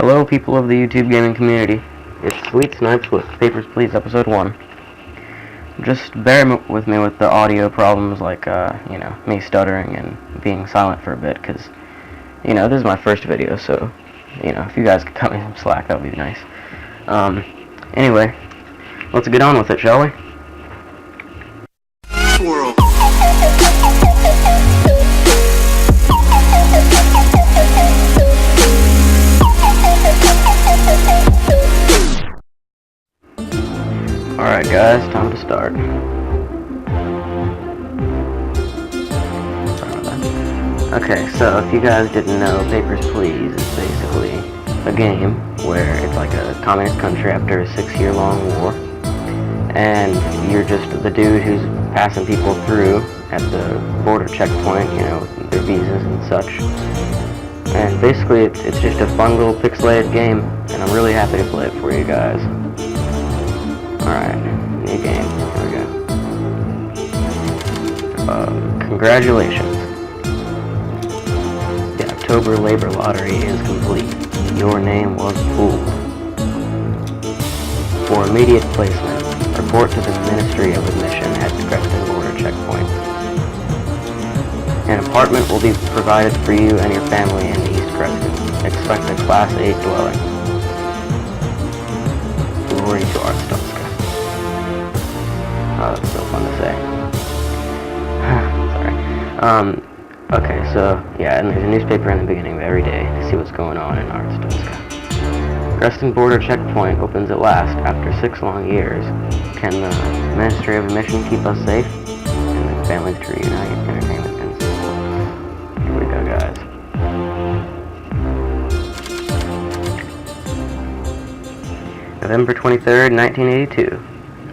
Hello, people of the YouTube gaming community. It's Sweet Snipes with Papers, Please, Episode 1. Just bear with me with the audio problems, like, me stuttering and being silent for a bit, because, this is my first video, so, if you guys could cut me some slack, that would be nice. Anyway, let's get on with it, shall we? Swirl. Alright guys, time to start. Okay, so if you guys didn't know, Papers, Please is basically a game where it's like a communist country after a 6-year-long war, and you're just the dude who's passing people through at the border checkpoint, with their visas and such. And basically it's just a fun little pixelated game, and I'm really happy to play it for you guys. Alright, new game, here we go. Congratulations. The October Labor Lottery is complete. Your name was pulled. For immediate placement, report to the Ministry of Admission at the Creston Border Checkpoint. An apartment will be provided for you and your family in East Creston. Expect a Class 8 dwelling. Glory to our stuff. Oh, that's so fun to say. Sorry. Okay, so, yeah, and there's a newspaper in the beginning of every day to see what's going on in Arstotzka. Creston Border Checkpoint opens at last after 6 long years. Can the Ministry of Admission keep us safe? And the families to reunite, entertainment, and support. Here we go, guys. November 23rd, 1982.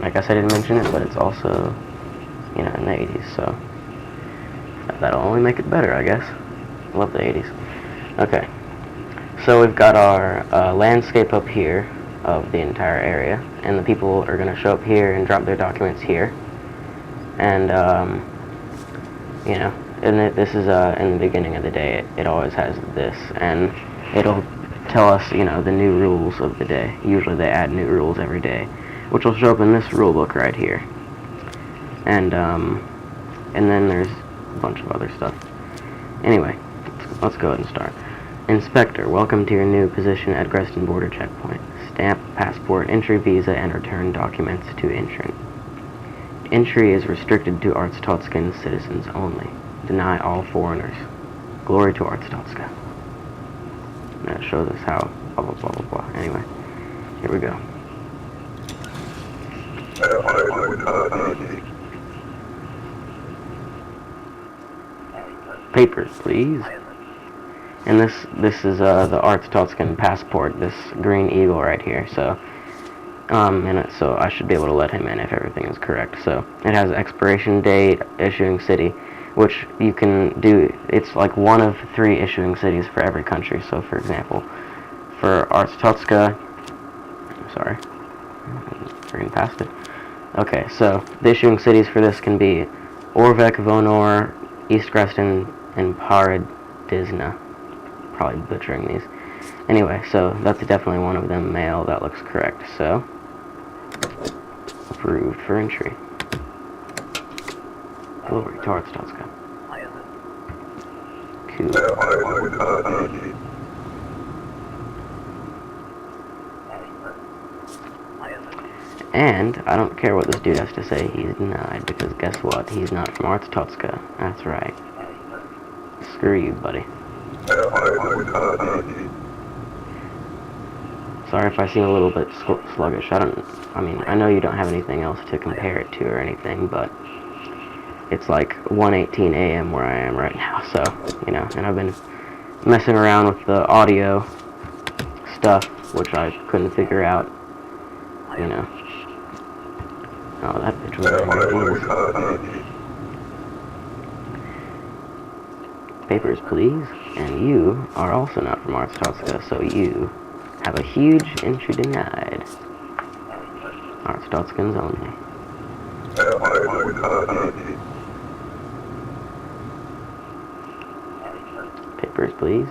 I guess I didn't mention it, but it's also, in the 80s, so that'll only make it better, I guess. I love the 80s. Okay, so we've got our landscape up here of the entire area, and the people are going to show up here and drop their documents here. And, this is in the beginning of the day. It always has this, and it'll tell us, the new rules of the day. Usually they add new rules every day, which will show up in this rule book right here. And then there's a bunch of other stuff. Anyway, let's go ahead and start. Inspector, welcome to your new position at Creston Border Checkpoint. Stamp, passport, entry visa, and return documents to entrant. Entry is restricted to Arstotzkan citizens only. Deny all foreigners. Glory to Arstotzka. That shows us how blah blah blah blah blah. Anyway, here we go. Papers, please. And this is the Arstotzkan passport, this green eagle right here. So, so I should be able to let him in if everything is correct. So it has expiration date, issuing city, which you can do. It's like one of 3 issuing cities for every country. So, for example, for Arstotzka, sorry, reading past it. Okay, so the issuing cities for this can be Orvek, Vonor, East Creston, and Paradizna. Probably butchering these. Anyway, so that's definitely one of them male. That looks correct. So, approved for entry. Glory to Arstotzka. Cool. And I don't care what this dude has to say, he's denied, because guess what? He's not from Arstotzka. That's right. Screw you, buddy. Sorry if I seem a little bit sluggish. I know you don't have anything else to compare it to or anything, but it's like 1:18 a.m. where I am right now, so, and I've been messing around with the audio stuff, which I couldn't figure out, Oh, that bitch was there. Papers, please. And you are also not from Arstotzka, so you have a huge entry denied. Arstotzkans only. Papers, please.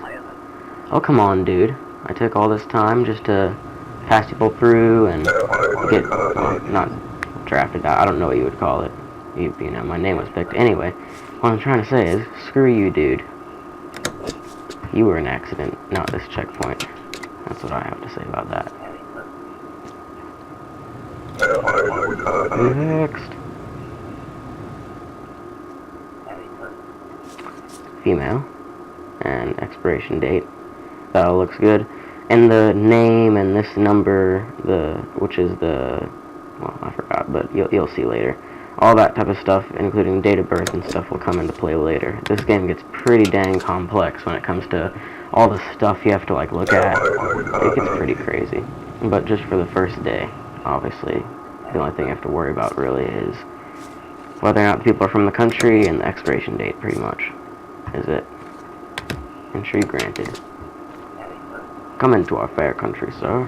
Oh, come on, dude. I took all this time just to pass people through and get, well, not drafted out. I don't know what you would call it. You know, my name was picked. Anyway, what I'm trying to say is, screw you, dude. You were an accident, not this checkpoint. That's what I have to say about that. Next. Female. And expiration date. That all looks good. And the name and this number, which is the, well, I forgot, but you'll see later. All that type of stuff, including date of birth and stuff, will come into play later. This game gets pretty dang complex when it comes to all the stuff you have to, like, look at. It gets pretty crazy. But just for the first day, obviously, the only thing you have to worry about, really, is whether or not people are from the country, and the expiration date, pretty much, is it. Entry granted. Come into our fair country, sir.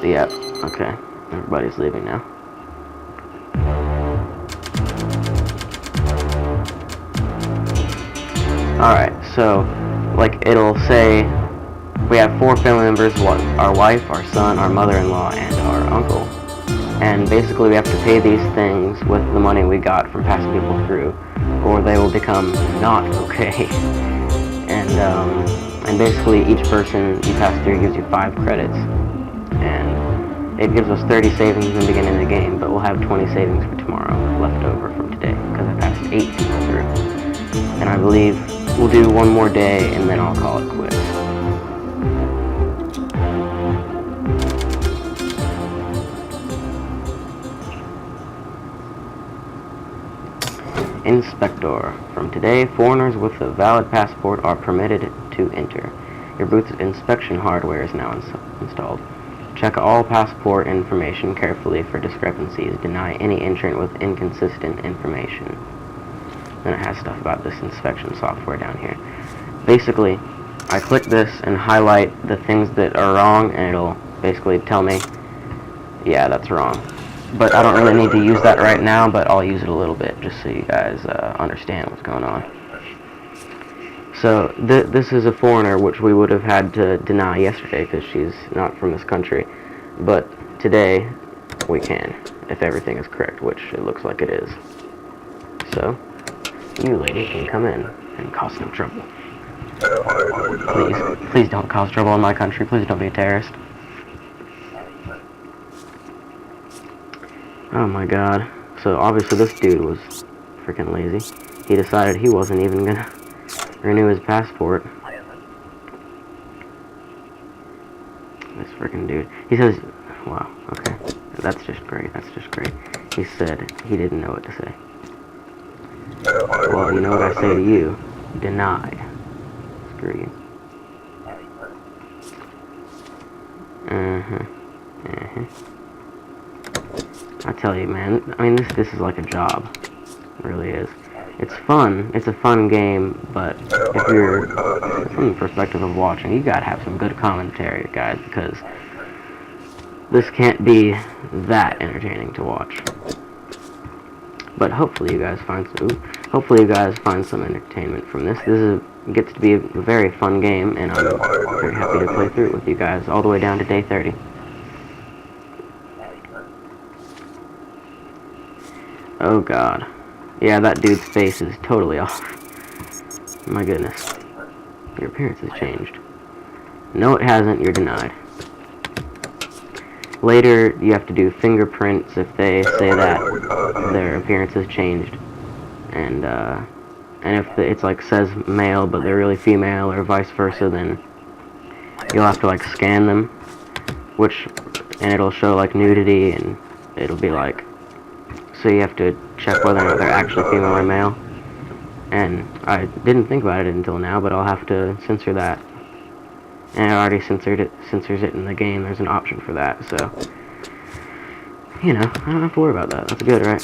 Yep, okay. Everybody's leaving now. Alright, so, like, it'll say we have 4 family members, our wife, our son, our mother-in-law, and our uncle. And basically we have to pay these things with the money we got from passing people through, or they will become not okay. And basically each person you pass through gives you 5 credits. And it gives us 30 savings in the beginning of the game, but we'll have 20 savings for tomorrow left over from today, because I passed 8 people through. And I believe we'll do one more day, and then I'll call it quits. Inspector. From today, foreigners with a valid passport are permitted to enter. Your booth's inspection hardware is now installed. Check all passport information carefully for discrepancies. Deny any entrant with inconsistent information. Then it has stuff about this inspection software down here. Basically, I click this and highlight the things that are wrong, and it'll basically tell me, yeah, that's wrong. But I don't really need to use that right now, but I'll use it a little bit, just so you guys understand what's going on. So, this is a foreigner, which we would have had to deny yesterday, because she's not from this country. But today, we can, if everything is correct, which it looks like it is. So, you lady can come in and cause no trouble. Please don't cause trouble in my country. Please don't be a terrorist. Oh my god. So obviously this dude was freaking lazy. He decided he wasn't even gonna renew his passport. This freaking dude. He says, wow, okay. That's just great. That's just great. He said he didn't know what to say. Well, you know what I say to you? Denied. Screw you. I tell you, man, I mean, this is like a job. It really is. It's fun. It's a fun game, but if you're from the perspective of watching, you gotta have some good commentary, guys, because this can't be that entertaining to watch. But hopefully you guys find some entertainment from this. Gets to be a very fun game, and I'm very happy to play through it with you guys all the way down to day 30. Oh god. Yeah, that dude's face is totally off. My goodness. Your appearance has changed. No, it hasn't. You're denied. Later, you have to do fingerprints if they say that their appearance has changed. And if it's like says male, but they're really female, or vice versa, then you'll have to like scan them, and it'll show like nudity, and it'll be like, so you have to check whether or not they're actually female or male. And I didn't think about it until now, but I'll have to censor that. And I already censors it in the game. There's an option for that, so, you know, I don't have to worry about that. That's good, right?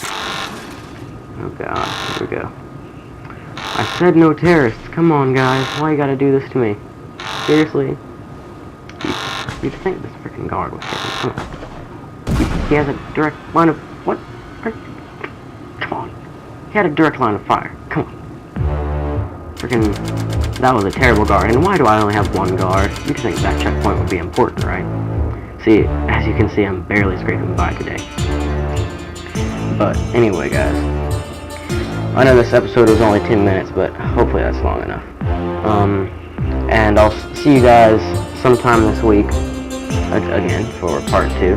Oh god, here we go. I said no terrorists. Come on, guys. Why you gotta do this to me? Seriously? You'd think this freaking guard was kidding. Come on. He has a direct line of... What? Come on. He had a direct line of fire. Come on. Freaking, that was a terrible guard. And why do I only have one guard? You'd think that checkpoint would be important, right? See, as you can see, I'm barely scraping by today. But anyway, guys, I know this episode was only 10 minutes, but hopefully that's long enough. And I'll see you guys sometime this week, again, for part 2.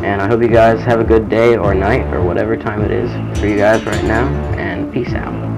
And I hope you guys have a good day or night or whatever time it is for you guys right now, and peace out.